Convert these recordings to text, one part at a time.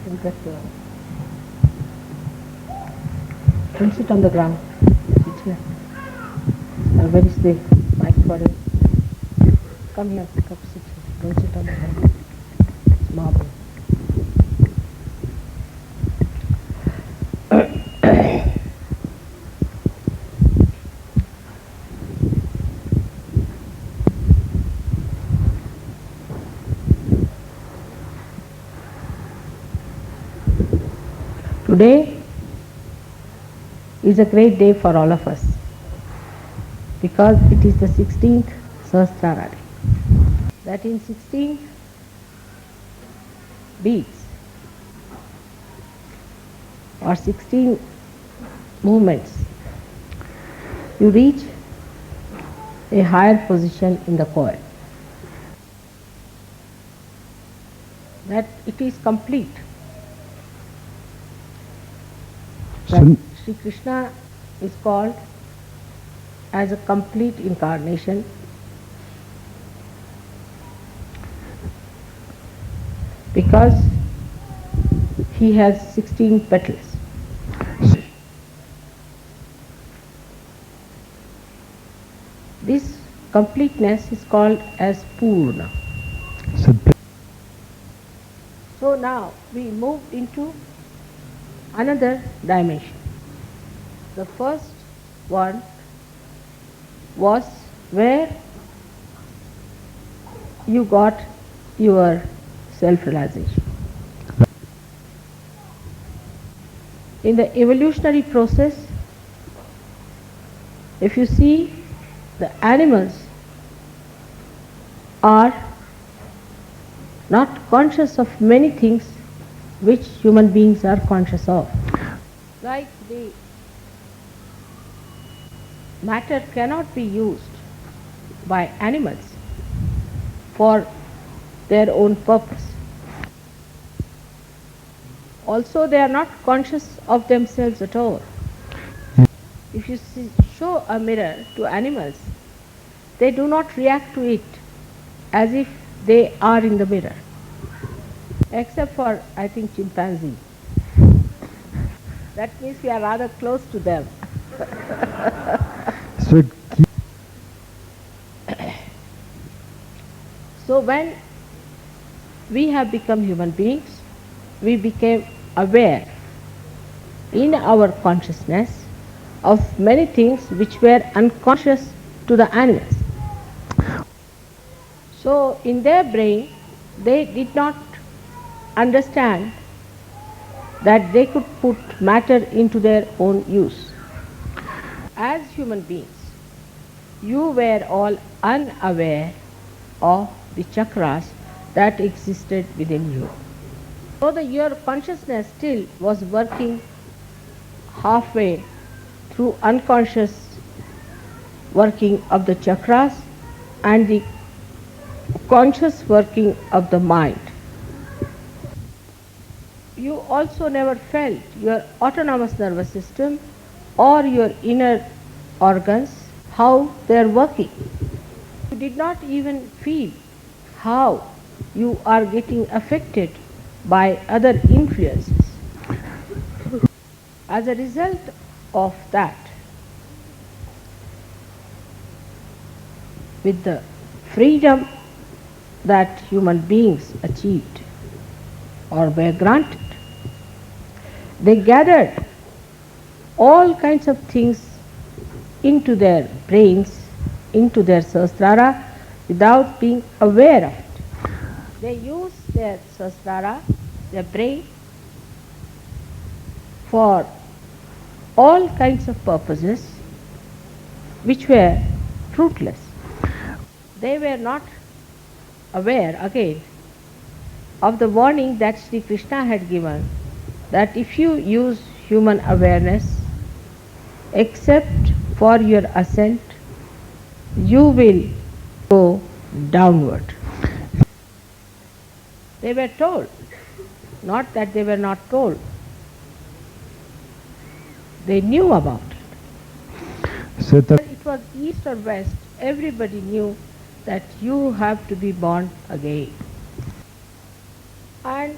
Look at don't sit on the ground. Sit here. Where is the mic for it? Come here, pick up, sit here. Don't sit on the ground. It's marble. Today is a great day for all of us because it is the 16th Sahasrara day. That in 16 beats or 16 movements you reach a higher position in the choir. That it is complete. That Sri Krishna is called as a complete incarnation because he has 16 petals. This completeness is called as Purna. So now we move into another dimension. The first one was where you got your self-realization. In the evolutionary process, if you see, the animals are not conscious of many things which human beings are conscious of. Like the matter cannot be used by animals for their own purpose. Also, they are not conscious of themselves at all. If you show a mirror to animals, they do not react to it as if they are in the mirror, except for, I think, chimpanzee. That means we are rather close to them. So when we have become human beings, we became aware in our consciousness of many things which were unconscious to the animals. So in their brain, they did not understand that they could put matter into their own use. As human beings, you were all unaware of the chakras that existed within you. So your consciousness still was working halfway through unconscious working of the chakras and the conscious working of the mind. You also never felt your autonomous nervous system or your inner organs, how they are working. You did not even feel how you are getting affected by other influences. As a result of that, with the freedom that human beings achieved or were granted, they gathered all kinds of things into their brains, into their Sahasrara, without being aware of it. They used their Sahasrara, their brain, for all kinds of purposes which were fruitless. They were not aware, again, of the warning that Sri Krishna had given, that if you use human awareness except for your ascent, you will go downward. They were told, not that they were not told. They knew about it. So whether it was east or west, everybody knew that you have to be born again. And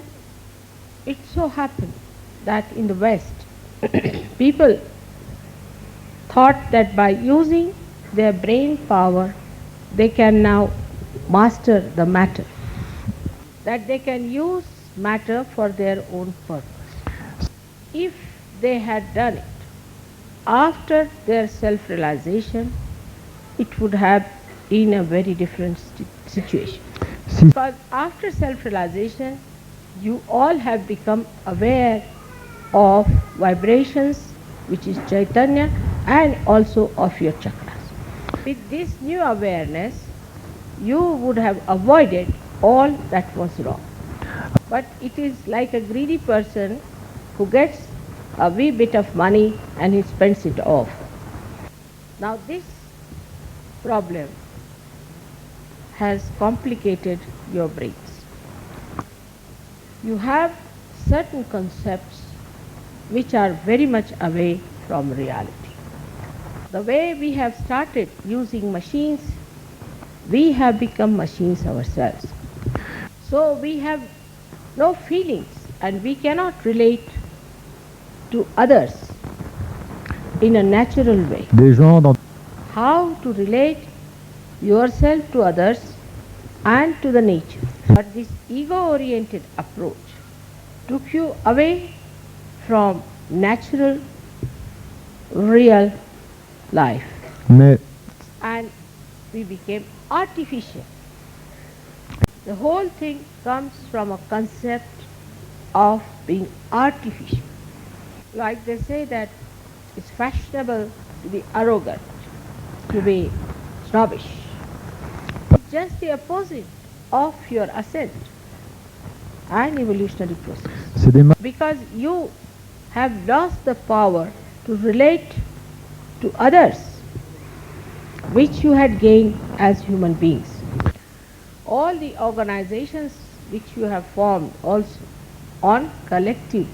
it so happened that in the West, people thought that by using their brain power, they can now master the matter, that they can use matter for their own purpose. If they had done it after their self-realization, it would have been a very different situation. Because after self-realization, you all have become aware of vibrations, which is Chaitanya, and also of your chakras. With this new awareness, you would have avoided all that was wrong. But it is like a greedy person who gets a wee bit of money and he spends it off. Now this problem has complicated your brains. You have certain concepts which are very much away from reality. The way we have started using machines, we have become machines ourselves. So we have no feelings and we cannot relate to others in a natural way. How to relate yourself to others and to the nature. But this ego-oriented approach took you away from natural, real life. And we became artificial. The whole thing comes from a concept of being artificial. Like they say that it's fashionable to be arrogant, to be snobbish. It's just the opposite of your ascent and evolutionary process. Because you have lost the power to relate to others, which you had gained as human beings. All the organizations which you have formed also on collective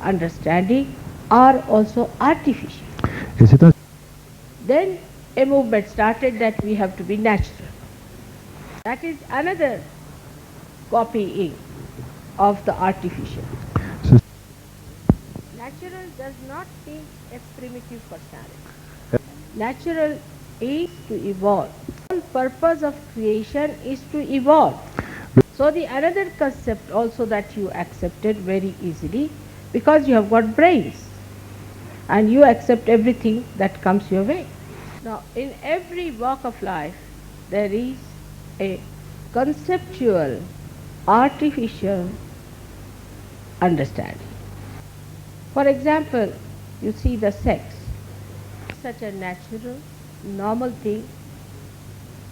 understanding are also artificial. Then a movement started that we have to be natural. That is another copying of the artificial. Natural does not mean a primitive personality. Natural is to evolve. The whole purpose of creation is to evolve. So the another concept also that you accepted very easily, because you have got brains and you accept everything that comes your way. Now in every walk of life there is a conceptual, artificial understanding. For example, you see the sex, such a natural, normal thing.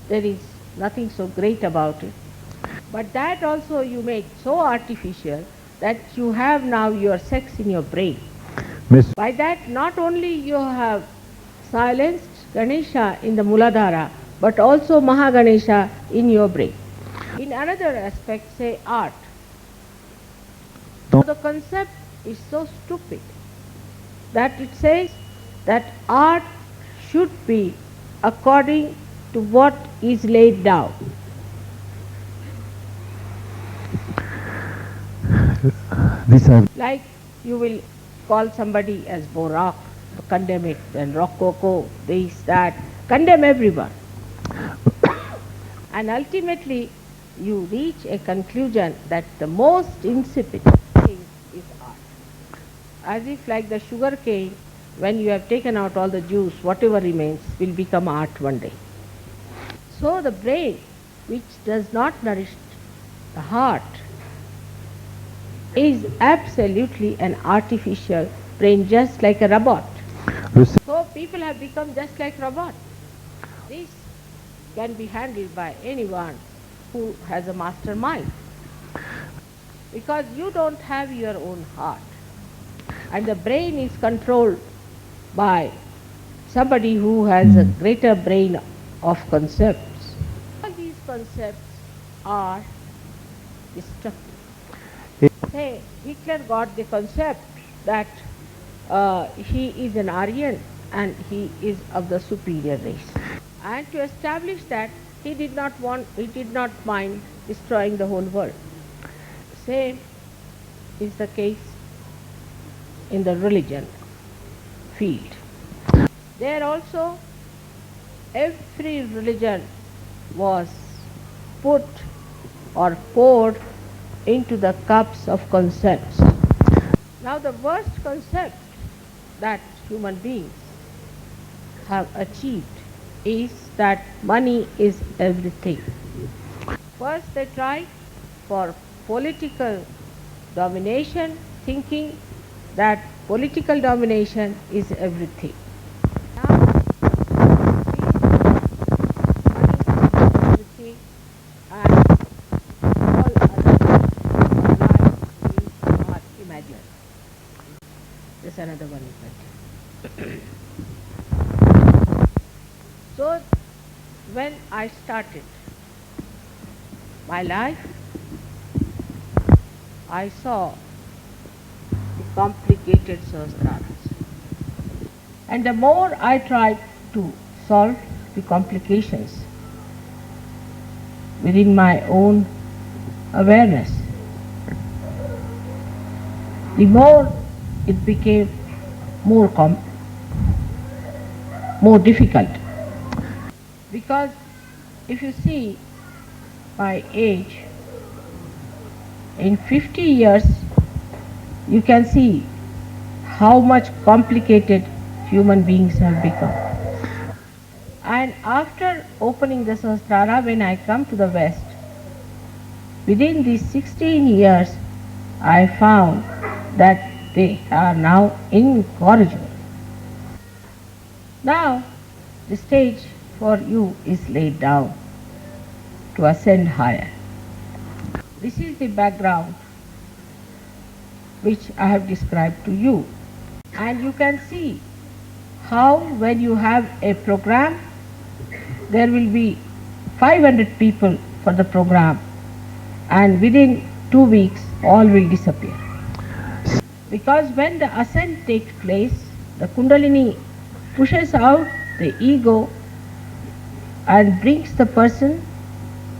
There is nothing so great about it. But that also you made so artificial that you have now your sex in your brain. By that not only you have silenced Ganesha in the Muladhara, but also Mahaganesha in your brain. In another aspect, say art. So the concept is so stupid that it says that art should be according to what is laid down. Like you will call somebody as Baroque, condemn it, and Rococo, this, that, condemn everyone. And ultimately you reach a conclusion that the most insipid thing is art. As if like the sugar cane, when you have taken out all the juice, whatever remains will become art one day. So the brain, which does not nourish the heart, is absolutely an artificial brain, just like a robot. So people have become just like robots. This can be handled by anyone who has a master mind. Because you don't have your own heart. And the brain is controlled by somebody who has a greater brain of concepts. All these concepts are destructive. Say, Hitler got the concept that he is an Aryan and he is of the superior race. And to establish that, he did not mind destroying the whole world. Same is the case in the religion field. There also, every religion was put or poured into the cups of concepts. Now the worst concept that human beings have achieved is that money is everything. First they tried for political domination, thinking that political domination is everything. Now everything and all other lives are imaginary. There's another one is that. So when I started my life, I saw the complicated Sahasraras. And the more I tried to solve the complications within my own awareness, the more it became more difficult. Because if you see my age, in 50 years you can see how much complicated human beings have become. And after opening the Sahasrara, when I come to the West, within these 16 years I found that they are now incorrigible. Now the stage for you is laid down to ascend higher. This is the background which I have described to you. And you can see how when you have a program, there will be 500 people for the program, and within 2 weeks all will disappear. Because when the ascent takes place, the Kundalini pushes out the ego and brings the person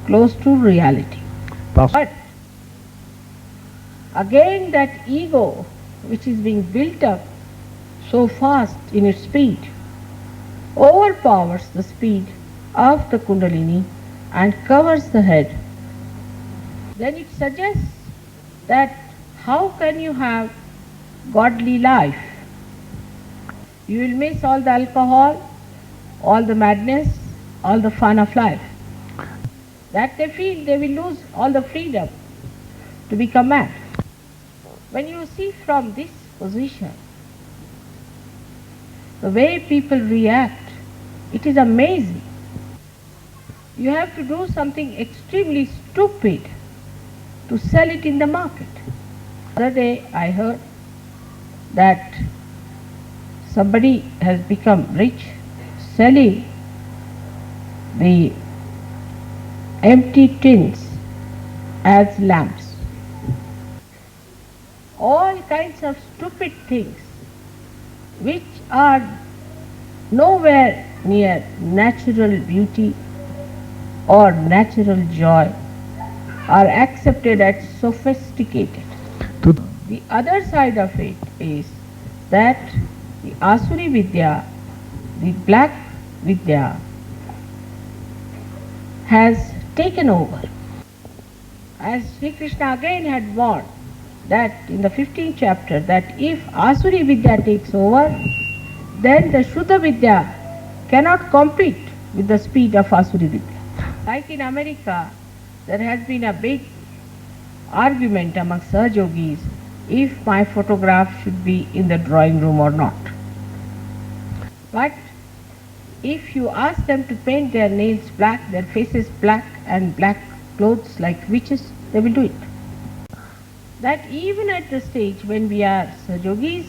close to reality. But again that ego which is being built up so fast in its speed overpowers the speed of the Kundalini and covers the head. Then it suggests that how can you have godly life? You will miss all the alcohol, all the madness, all the fun of life. That they feel they will lose all the freedom to become mad. When you see from this position the way people react, it is amazing. You have to do something extremely stupid to sell it in the market. The other day I heard that somebody has become rich selling the empty tins as lamps. All kinds of stupid things which are nowhere near natural beauty or natural joy are accepted as sophisticated. The other side of it is that the Asuri Vidya, the black Vidya, has taken over. As Sri Krishna again had warned that in the 15th chapter, that if Asuri Vidya takes over, then the Shuddha Vidya cannot compete with the speed of Asuri Vidya. Like in America, there has been a big argument among Sahajogis if my photograph should be in the drawing room or not. But if you ask them to paint their nails black, their faces black, and black clothes like witches, they will do it. That even at the stage when we are Sahajogis,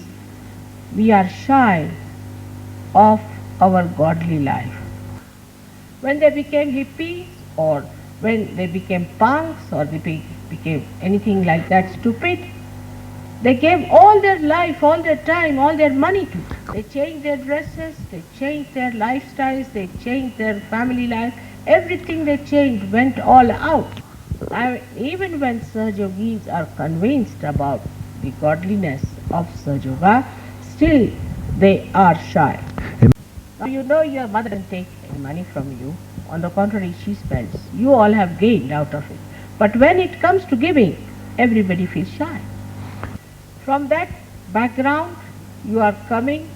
we are shy of our godly life. When they became hippies, or when they became punks, or they became anything like that stupid, they gave all their life, all their time, all their money to it. They changed their dresses, they changed their lifestyles, they changed their family life. Everything they changed went all out. Even when Sahajogis are convinced about the godliness of Sahaja Yoga, still they are shy. Now you know your mother doesn't take any money from you. On the contrary, she spends. You all have gained out of it. But when it comes to giving, everybody feels shy. From that background, you are coming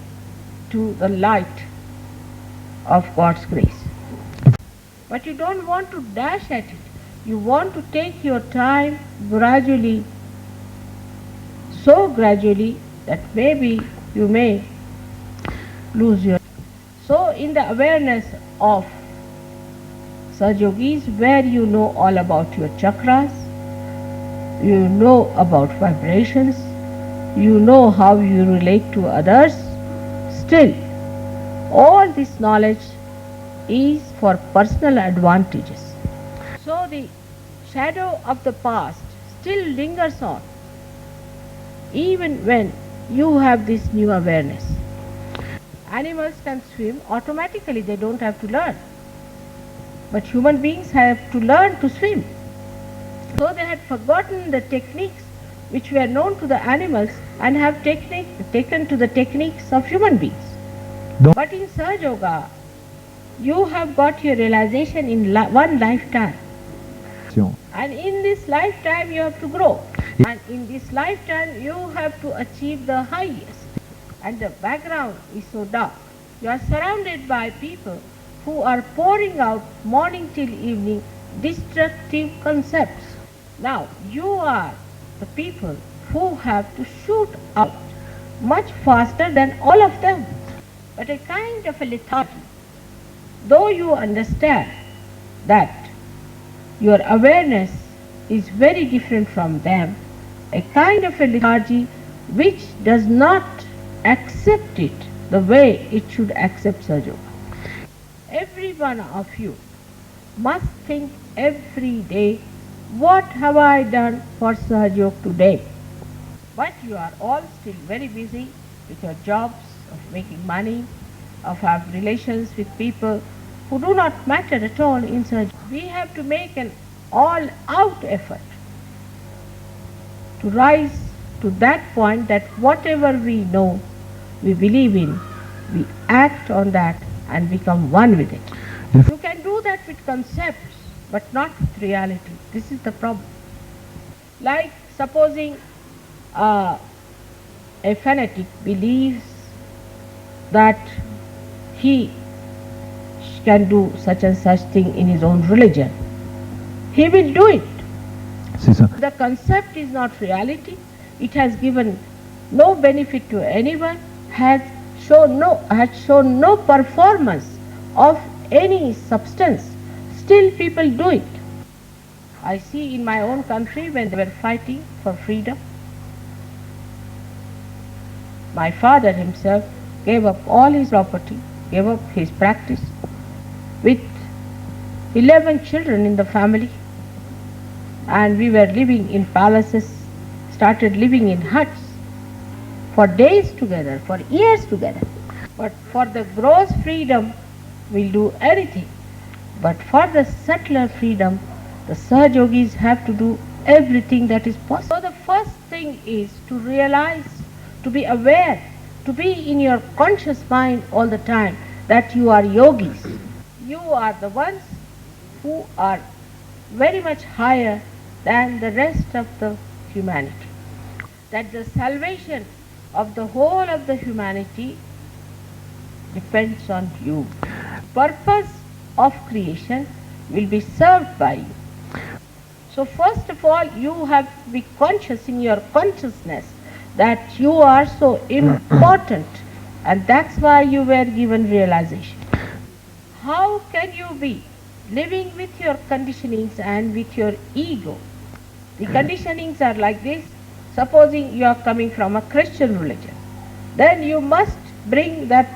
to the light of God's grace. But you don't want to dash at it. You want to take your time gradually, so gradually that maybe you may lose your. So in the awareness of Sahaja Yogis, where you know all about your chakras, you know about vibrations, you know how you relate to others, still all this knowledge is for personal advantages. So the shadow of the past still lingers on, even when you have this new awareness. Animals can swim automatically, they don't have to learn. But human beings have to learn to swim. So they had forgotten the techniques which were known to the animals and have taken to the techniques of human beings. But in Sahaja Yoga, you have got your realization in one lifetime. And in this lifetime you have to grow. And in this lifetime you have to achieve the highest. And the background is so dark. You are surrounded by people who are pouring out morning till evening destructive concepts. Now you are the people who have to shoot out much faster than all of them. But a kind of a lethargy, though you understand that your awareness is very different from them, a kind of a lethargy which does not accept it the way it should accept Sahaja Yoga. Every one of you must think every day, what have I done for Sahaja Yoga today? But you are all still very busy with your jobs, of making money, of have relations with people who do not matter at all in Sahaja Yoga. We have to make an all-out effort to rise to that point that whatever we know, we believe in, we act on that and become one with it. You can do that with concepts, but not with reality. This is the problem. Like supposing a fanatic believes that he can do such and such thing in his own religion. He will do it. The concept is not reality. It has given no benefit to anyone, has shown no performance of any substance. Still people do it. I see in my own country when they were fighting for freedom, my father himself gave up all his property, gave up his practice with 11 children in the family, and we were living in palaces, started living in huts for days together, for years together. But for the gross freedom, we'll do anything. But for the subtler freedom, the Sahaja Yogis have to do everything that is possible. So the first thing is to realize, to be aware, to be in your conscious mind all the time that you are yogis. You are the ones who are very much higher than the rest of the humanity. That the salvation of the whole of the humanity depends on you. Purpose of creation will be served by you. So first of all, you have to be conscious in your consciousness that you are so important, and that's why you were given realization. How can you be living with your conditionings and with your ego? The conditionings are like this. Supposing you are coming from a Christian religion, then you must bring that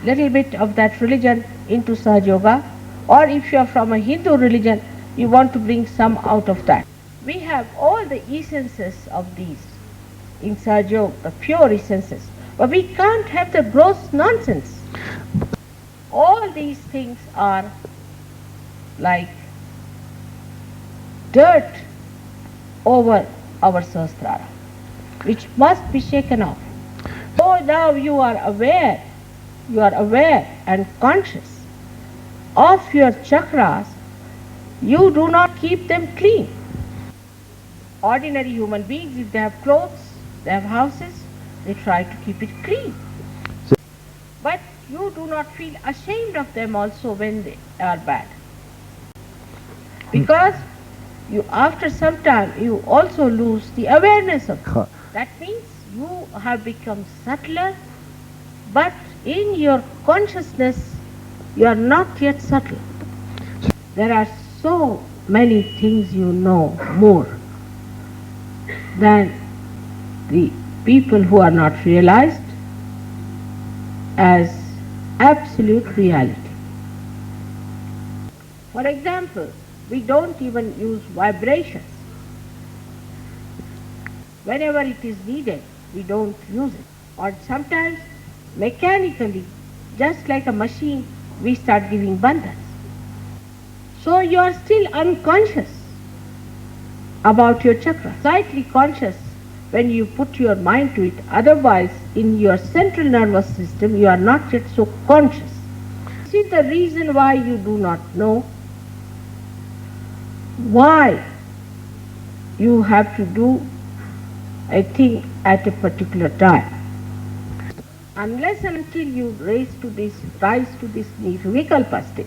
little bit of that religion into Sahaja Yoga. Or if you are from a Hindu religion, you want to bring some out of that. We have all the essences of these in Sahaja Yoga, the pure essences. But we can't have the gross nonsense. All these things are like dirt over our Sahasrara. which must be shaken off. So now you are aware and conscious of your chakras, you do not keep them clean. Ordinary human beings, if they have clothes, they have houses, they try to keep it clean. But you do not feel ashamed of them also when they are bad. Because you, after some time, you also lose the awareness of them. That means you have become subtler, but in your consciousness, you are not yet subtle. There are so many things you know more than the people who are not realized as absolute reality. For example, we don't even use vibrations. Whenever it is needed, we don't use it. Or sometimes mechanically, just like a machine, we start giving bandhas. So you are still unconscious about your chakra, slightly conscious when you put your mind to it. Otherwise, in your central nervous system, you are not yet so conscious. See the reason why you do not know why you have to do a thing at a particular time. Unless and until you rise to this vikalpa state,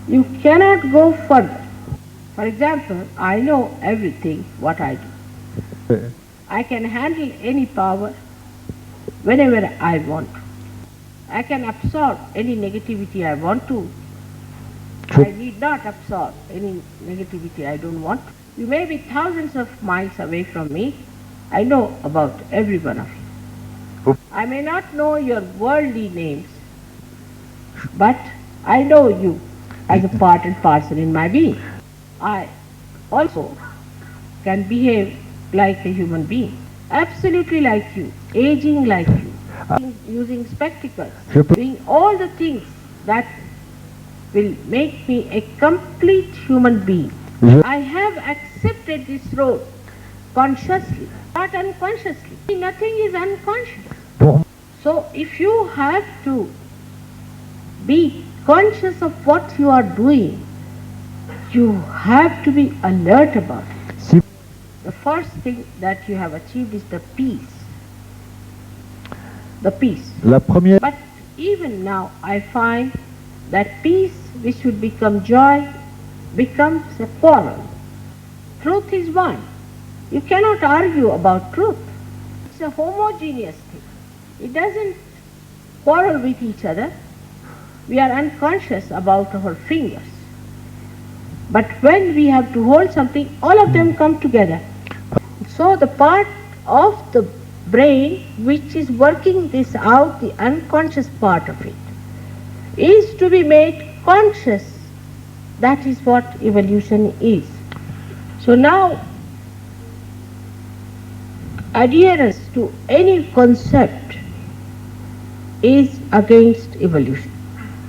you cannot go further. For example, I know everything what I do. I can handle any power whenever I want to. I can absorb any negativity I want to. I need not absorb any negativity I don't want to. You may be thousands of miles away from me. I know about every one of you. I may not know your worldly names, but I know you as a part and parcel in my being. I also can behave like a human being, absolutely like you, aging like you, using spectacles, doing all the things that will make me a complete human being. I have accepted this role consciously, not unconsciously. Nothing is unconscious. So if you have to be conscious of what you are doing, you have to be alert about it. The first thing that you have achieved is the peace. The peace. But even now I find that peace, which should become joy, becomes a quarrel. Truth is one. You cannot argue about truth. It's a homogeneous thing. It doesn't quarrel with each other. We are unconscious about our fingers. But when we have to hold something, all of them come together. So the part of the brain which is working this out, the unconscious part of it, is to be made conscious. That is what evolution is. So now, adherence to any concept is against evolution.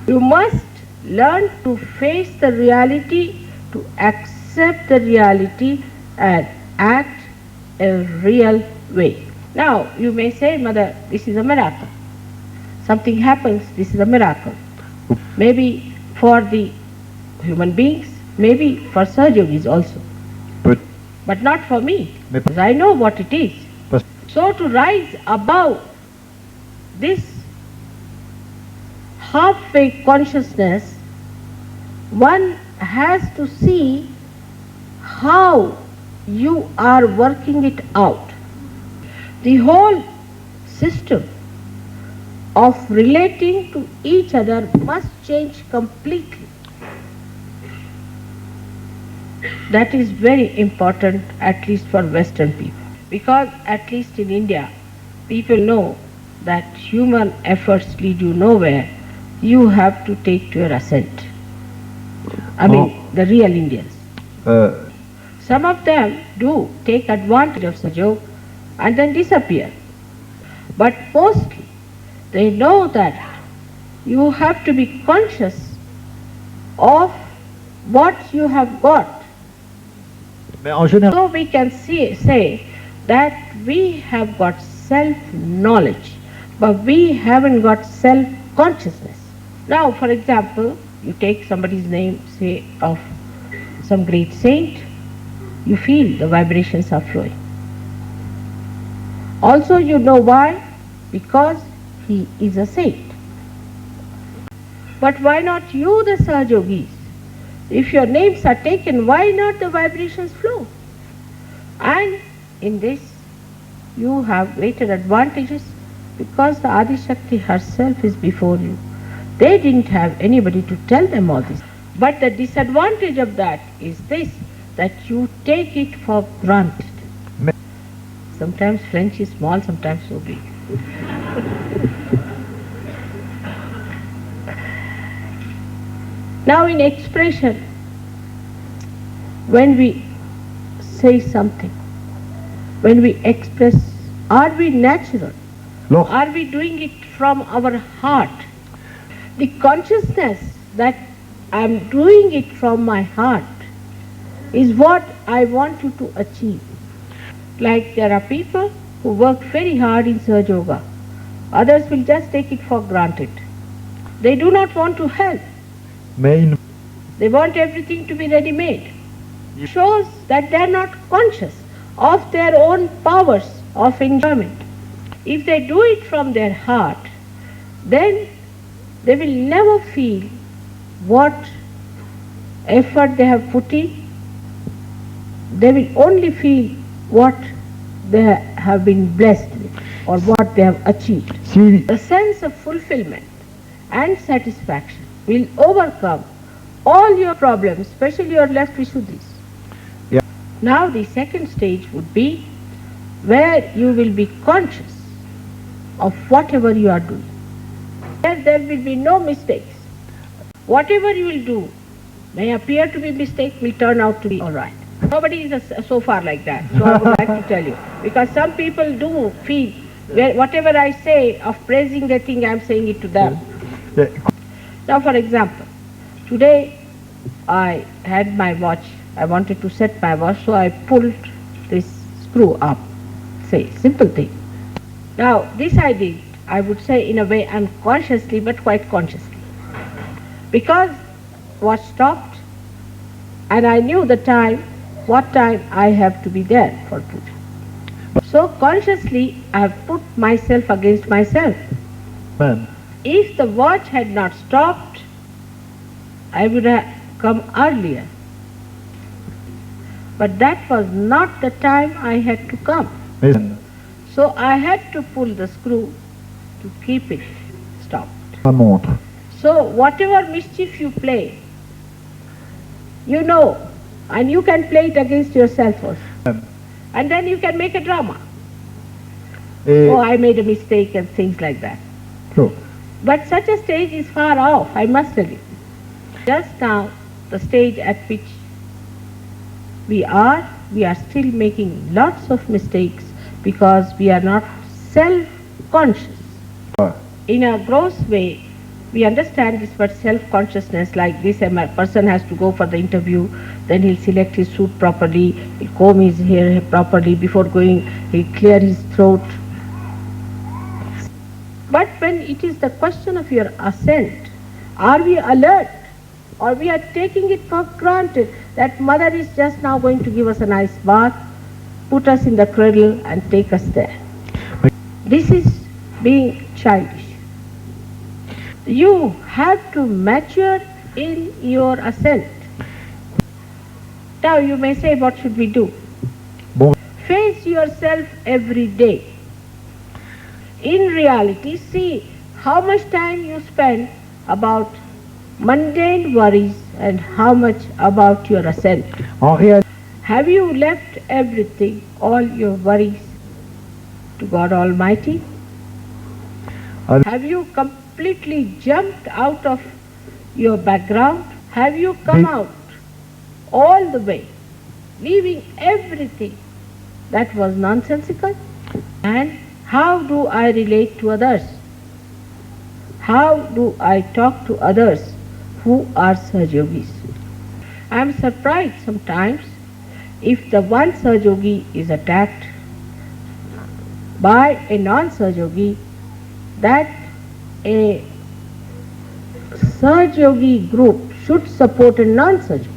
You must learn to face the reality, to accept the reality and act a real way. Now, you may say, Mother, this is a miracle. Something happens, this is a miracle. Maybe for the human beings, maybe for Sahaja also. But not for me, because I know what it is. So to rise above this halfway consciousness, one has to see how you are working it out. The whole system of relating to each other must change completely. That is very important, at least for Western people, because at least in India, people know that human efforts lead you nowhere. You have to take to your ascent. I mean, the real Indians. Some of them do take advantage of Sajog and then disappear. But mostly, they know that you have to be conscious of what you have got. So we can say that we have got self-knowledge, but we haven't got self-consciousness. Now, for example, you take somebody's name, say, of some great saint, you feel the vibrations are flowing. Also, you know why? Because he is a saint. But why not you, the Sahajogis? If your names are taken, why not the vibrations flow? And in this, you have greater advantages because the Adi Shakti herself is before you. They didn't have anybody to tell them all this. But the disadvantage of that is this, that you take it for granted. Sometimes French is small, sometimes so big. Now in expression, when we say something, when we express, are we natural? No. Are we doing it from our heart? The consciousness that I am doing it from my heart is what I want you to achieve. Like there are people who work very hard in Sahaja Yoga. Others will just take it for granted. They do not want to help. They want everything to be ready-made. It shows that they are not conscious of their own powers of enjoyment. If they do it from their heart, then they will never feel what effort they have put in. They will only feel what they have been blessed with or what they have achieved. The sense of fulfillment and satisfaction will overcome all your problems, especially your left Vishuddhis. Yeah. Now the second stage would be where you will be conscious of whatever you are doing. There will be no mistakes. Whatever you will do may appear to be mistake, will turn out to be all right. Nobody is so far like that. So I would like to tell you, because some people do feel whatever I say of praising, they think I am saying it to them. Now, for example, today I had my watch. I wanted to set my watch, so I pulled this screw up. Say, simple thing. Now, this I did, I would say in a way unconsciously, but quite consciously. Because watch stopped, and I knew the time, what time I have to be there for puja. So consciously I have put myself against myself. Man. If the watch had not stopped, I would have come earlier. But that was not the time I had to come. Man. So I had to pull the screw to keep it stopped. Montre. So whatever mischief you play, you know, and you can play it against yourself also. And then you can make a drama. Oh, I made a mistake and things like that. True. But such a stage is far off, I must tell you. Just now, the stage at which we are still making lots of mistakes because we are not self-conscious. In a gross way, we understand this word self-consciousness like this. A person has to go for the interview, then he'll select his suit properly, he'll comb his hair properly, before going he'll clear his throat. But when it is the question of your ascent, are we alert or we are taking it for granted that mother is just now going to give us a nice bath, put us in the cradle and take us there? This is being childish. You have to mature in your ascent. Now you may say, what should we do? Face yourself every day. In reality, see how much time you spend about mundane worries and how much about your ascent. Have you left everything, all your worries, to God Almighty? Have you completely jumped out of your background? Have you come out all the way, leaving everything that was nonsensical? And how do I relate to others? How do I talk to others who are Sahajogis? I am surprised sometimes if the one Sahajogi is attacked, by a non-Sahaja yogi that a Sahaja yogi group should support a non-Sahaja,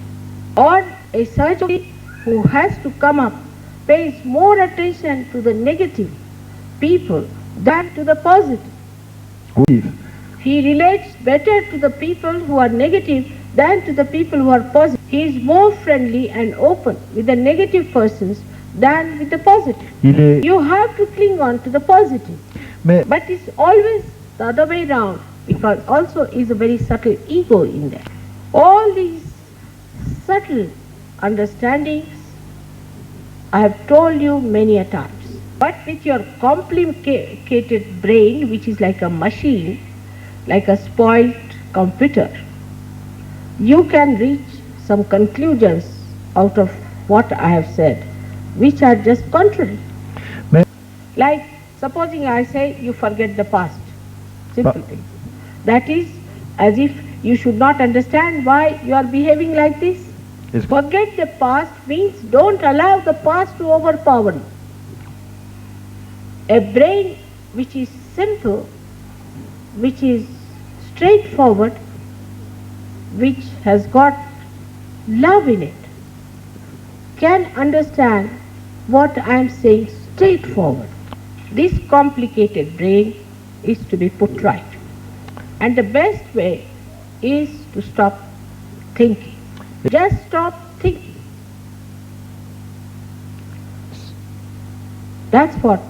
or a Sahaja yogi who has to come up pays more attention to the negative people than to the positive. He relates better to the people who are negative than to the people who are positive. He is more friendly and open with the negative persons than with the positive. You have to cling on to the positive. But it's always the other way round, because also is a very subtle ego in there. All these subtle understandings I have told you many a times. But with your complicated brain, which is like a machine, like a spoiled computer, you can reach some conclusions out of what I have said, which are just contrary. Like, supposing I say you forget the past, simple thing. That is as if you should not understand why you are behaving like this. Yes. Forget the past means don't allow the past to overpower you. A brain which is simple, which is straightforward, which has got love in it, can understand what I am saying straightforward. This complicated brain is to be put right. And the best way is to stop thinking. Just stop thinking. That's what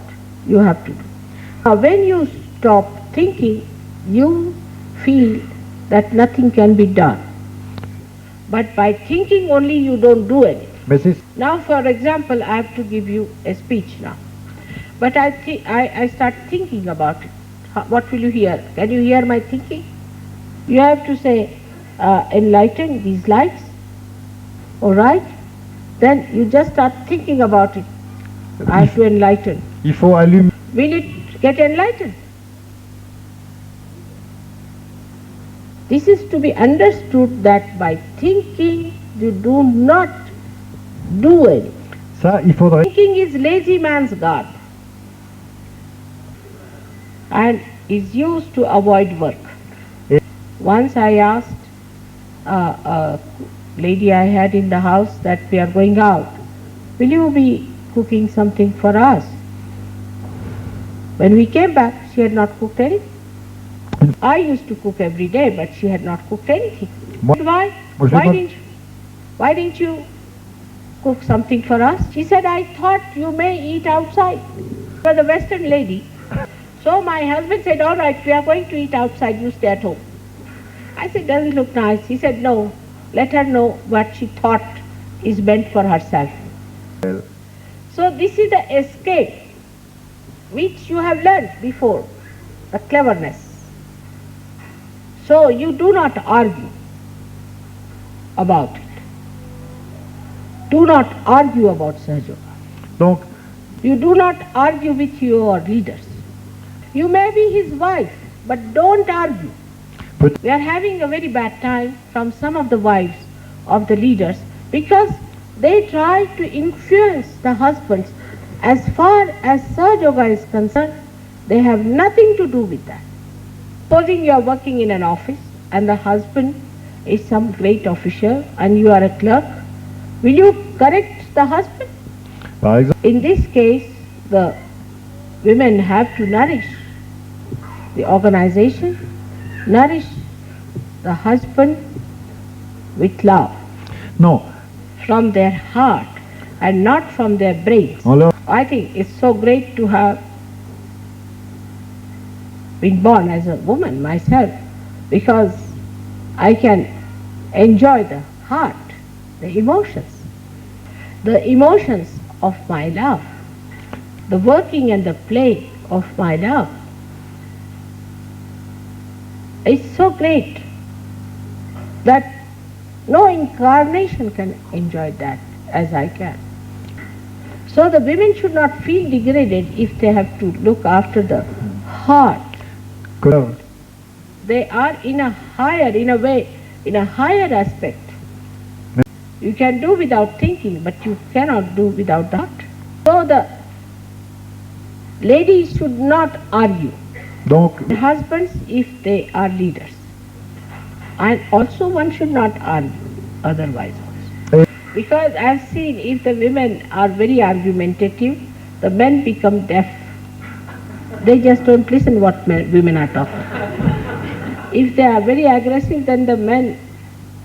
you have to do. Now, when you stop thinking, you feel that nothing can be done. But by thinking only, you don't do anything. Now, for example, I have to give you a speech now. But I start thinking about it. What will you hear? Can you hear my thinking? You have to say, enlighten these lights. All right? Then you just start thinking about it. I have to enlighten. Will it get enlightened? This is to be understood that by thinking you do not do anything. Thinking is lazy man's garb and is used to avoid work. Once I asked a lady I had in the house that we are going out, will you be cooking something for us? When we came back, she had not cooked anything. I used to cook every day, but she had not cooked anything. Why? Why didn't you cook something for us? She said, I thought you may eat outside. She was a Western lady. So my husband said, all right, we are going to eat outside, you stay at home. I said, doesn't look nice. He said, no, let her know what she thought is meant for herself. So this is the escape which you have learned before, the cleverness. So you do not argue about it. Do not argue about Sahaja Yoga. You do not argue with your leaders. You may be his wife, but don't argue. We are having a very bad time from some of the wives of the leaders because they try to influence the husbands. As far as Sahaja Yoga is concerned, they have nothing to do with that. Supposing you are working in an office and the husband is some great official and you are a clerk, will you correct the husband? In this case, the women have to nourish the organization, nourish the husband with love. From their heart and not from their brains. I think it's so great to have been born as a woman myself, because I can enjoy the heart, the emotions of my love, the working and the play of my love. It's so great that no incarnation can enjoy that as I can. So the women should not feel degraded if they have to look after the heart. They are in a higher aspect. You can do without thinking, but you cannot do without the heart. So the ladies should not argue. Donc, The husbands, if they are leaders. And also one should not argue otherwise also. Because I have seen if the women are very argumentative, the men become deaf. They just don't listen what women are talking. If they are very aggressive, then the men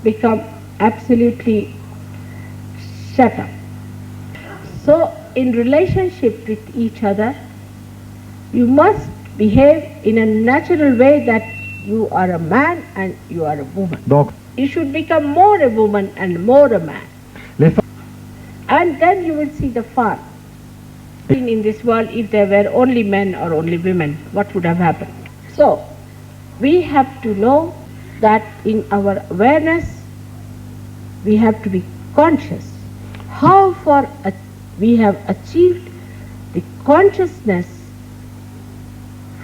become absolutely shut up. So in relationship with each other, you must behave in a natural way that you are a man and you are a woman. donc, You should become more a woman and more a man. les femmes, And then you will see the far. In this world, if there were only men or only women, what would have happened? So, we have to know that in our awareness, we have to be conscious how far we have achieved the consciousness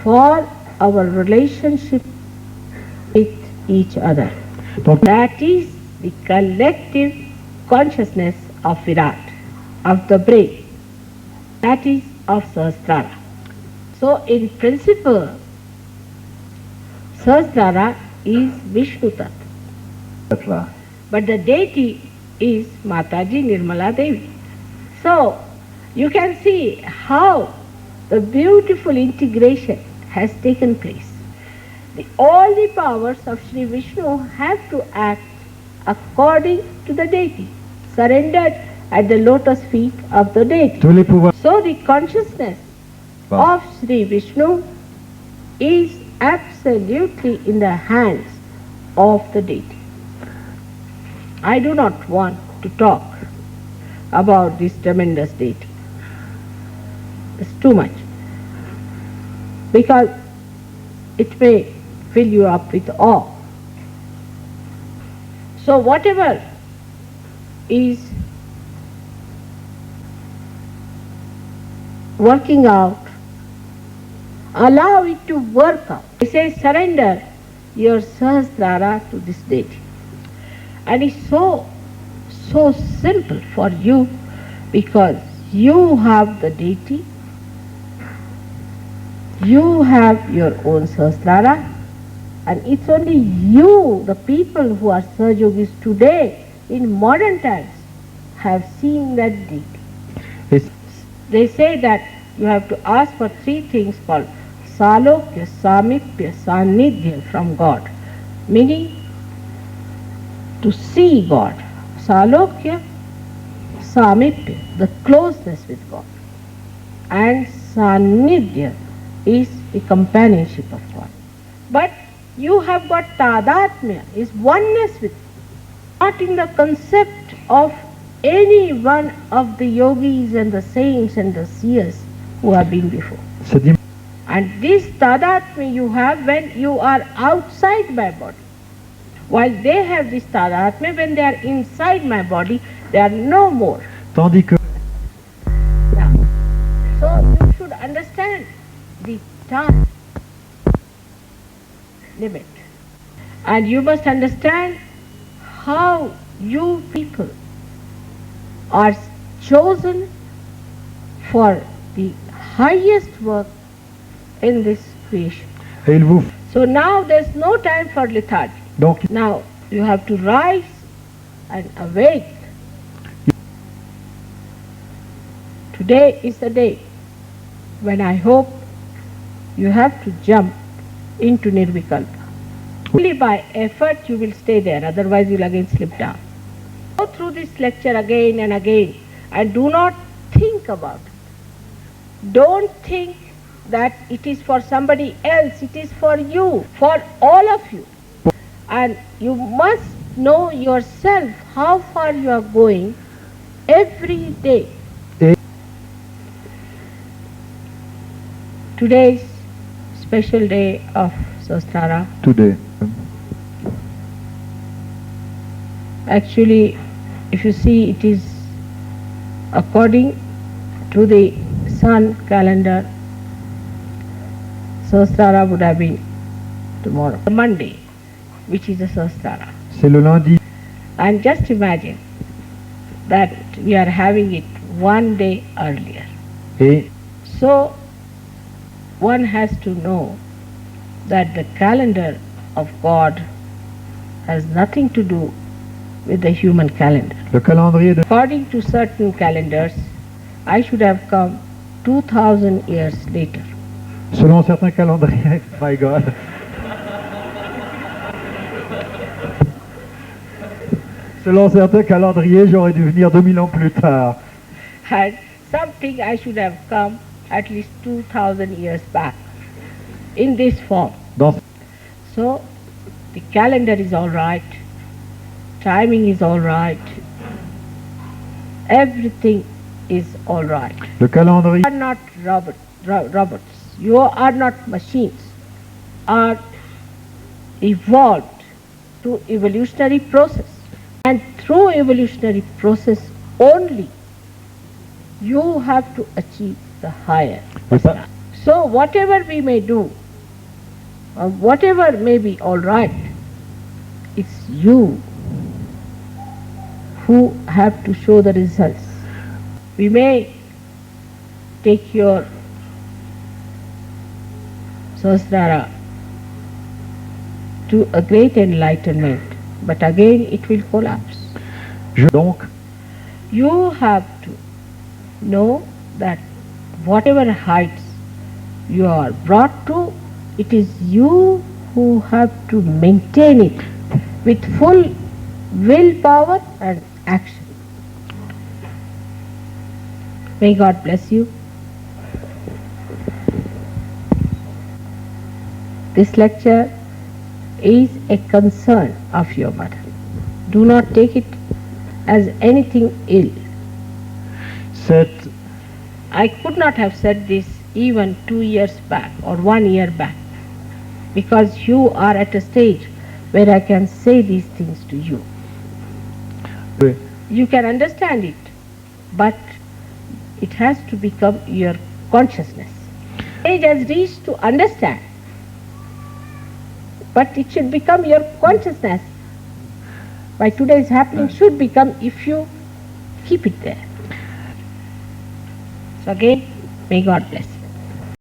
for our relationship with each other. donc, That is the collective consciousness of Virat, of the brain. That is of Sahasrara. So in principle, Sahasrara is Vishnu Tattva, là. but the deity is Mataji Nirmala Devi. So you can see how the beautiful integration has taken place. All the powers of Sri Vishnu have to act according to the deity, surrendered at the lotus feet of the deity. Tous les pouvoirs. So the consciousness of Sri Vishnu is absolutely in the hands of the deity. I do not want to talk about this tremendous deity. It's too much. Because it may fill you up with awe. So whatever is working out, allow it to work out. He says surrender your Sahasrara to this deity. And it's so simple for you because you have the deity, you have your own Sahasrara, and it's only you, the people who are Sahajogis today in modern times, have seen that deity. Et They say that you have to ask for three things called Salokya, Samipya, Sanidhya from God, meaning to see God. Salokya, Samipya, the closeness with God, and Sanidhya is the companionship of God. But you have got Tadatmya, is oneness with God, not in the concept of any one of the yogis and the saints and the seers who have been before. c'est dit, And this Tadatmya you have when you are outside my body. While they have this Tadatmya, when they are inside my body, they are no more. tandis que Yeah. So you should understand the time limit. And you must understand how you people are chosen for the highest work in this creation. et il vous. So now there's no time for lethargy. Donc, Now you have to rise and awake. Today is the day when I hope you have to jump into Nirvikalpa. Only by effort you will stay there, otherwise you will again slip down. Go through this lecture again and again and do not think about it. Don't think that it is for somebody else, it is for you, for all of you. And you must know yourself how far you are going every day. et Today's special day of Sahasrara. today. Actually, if you see, it is according to the sun calendar. Sahasrara would have been tomorrow, Monday, which is the Sahasrara. C'est le lundi. And just imagine that we are having it one day earlier. Et So one has to know that the calendar of God has nothing to do with the human calendar. Le calendrier de... According to certain calendars, I should have come 2000 years later. Selon certains calendriers, my God. Selon certains calendriers, j'aurais dû venir 2000 ans plus tard. And something I should have come at least 2000 years back in this form. Dans... So the calendar is all right, timing is all right, everything is all right. Le calendrier... You are not robots, you are not machines, are evolved through evolutionary process. And through evolutionary process only you have to achieve the higher. So whatever we may do, or whatever may be all right, it's you who have to show the results. We may take your Sahasrara to a great enlightenment, but again it will collapse. Donc, you have to know that whatever heights you are brought to, it is you who have to maintain it with full willpower and action. May God bless you. This lecture is a concern of your mother. Do not take it as anything ill. I could not have said this even 2 years back or 1 year back, because you are at a stage where I can say these things to you. You can understand it, but it has to become your consciousness. Age has reached to understand, but it should become your consciousness. By today's happening should become if you keep it there. So again, may God bless you.